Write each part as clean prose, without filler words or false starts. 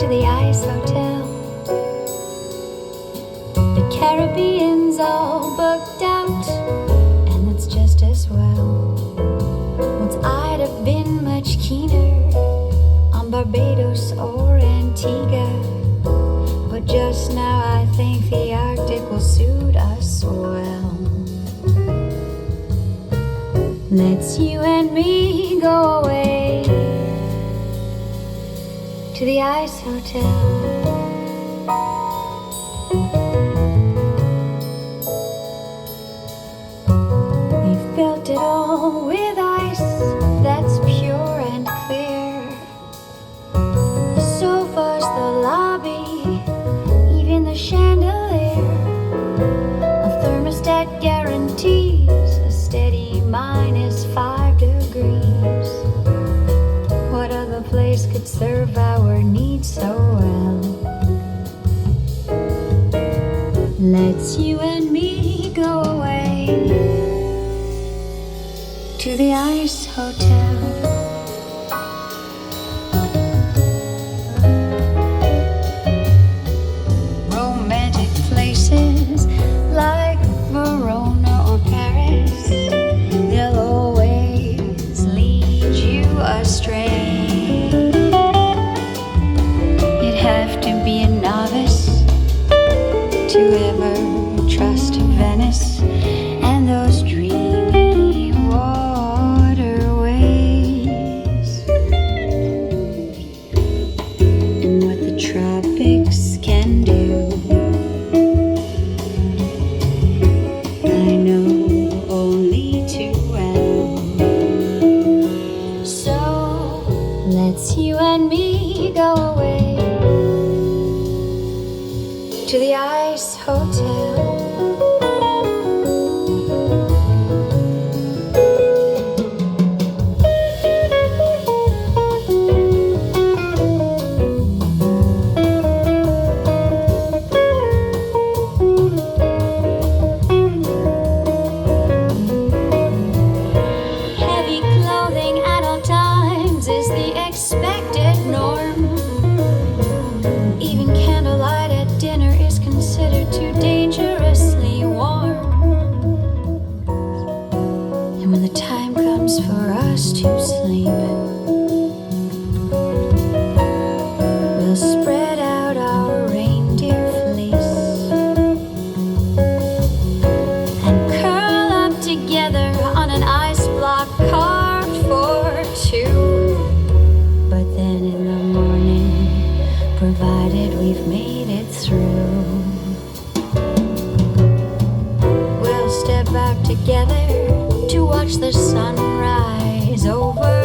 to the Ice Hotel. The Caribbean's all booked out, and that's just as well. Once I'd have been much keener on Barbados or Antigua, but just now I think the Arctic will suit us well. Let's you and me go away to the Ice Hotel. We've built it all with ice that's pure and clear. The sofas, the lobby, even the chandelier. A thermostat guarantees a steady -5 degrees. What other place could serve our needs so well? Let's you and me go away to the Ice Hotel. Romantic places like Verona or Paris, they'll always lead you astray. You'd have to be a novice to ever trust Venice and those dreamy waterways, and what the tropics can do. I know only too well. So let's you and me go away to the Ice Hotel. Heavy clothing at all times is the expected norm. Even candlelight at dinner is considered too dangerously warm. And when the time comes for us to sleep, we'll spread out our reindeer fleece and curl up together on an ice block carved for two. But then in the morning, provided we've made it through, we'll step out together to watch the sunrise over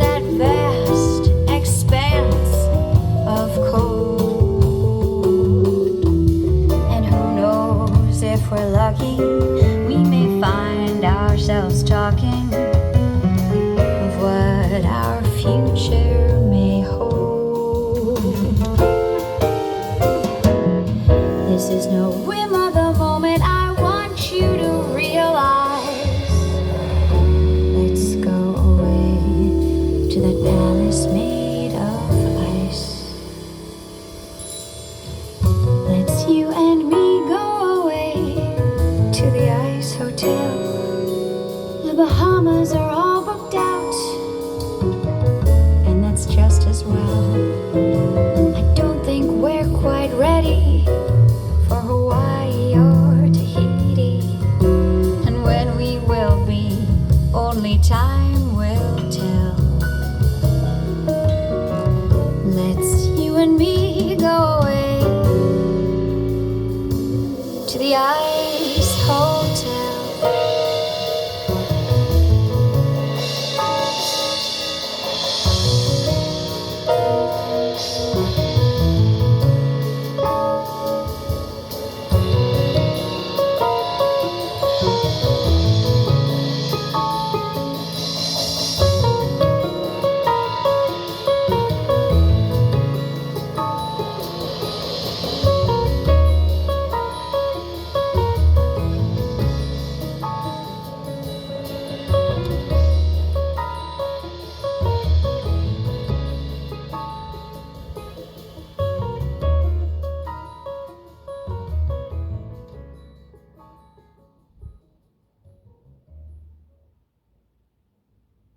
that vast expanse of cold. And who knows, if we're lucky, we may find ourselves talking of what our future may hold. This is no whim of the moment, I want you to realize. Let's go away to that palace made of ice. Let's you and me go away to the Ice Hotel. The Bahamas are all booked out, and that's just as well. I don't think we're quite ready for Hawaii or Tahiti, and when we will be, only time will tell. Let's you and me go away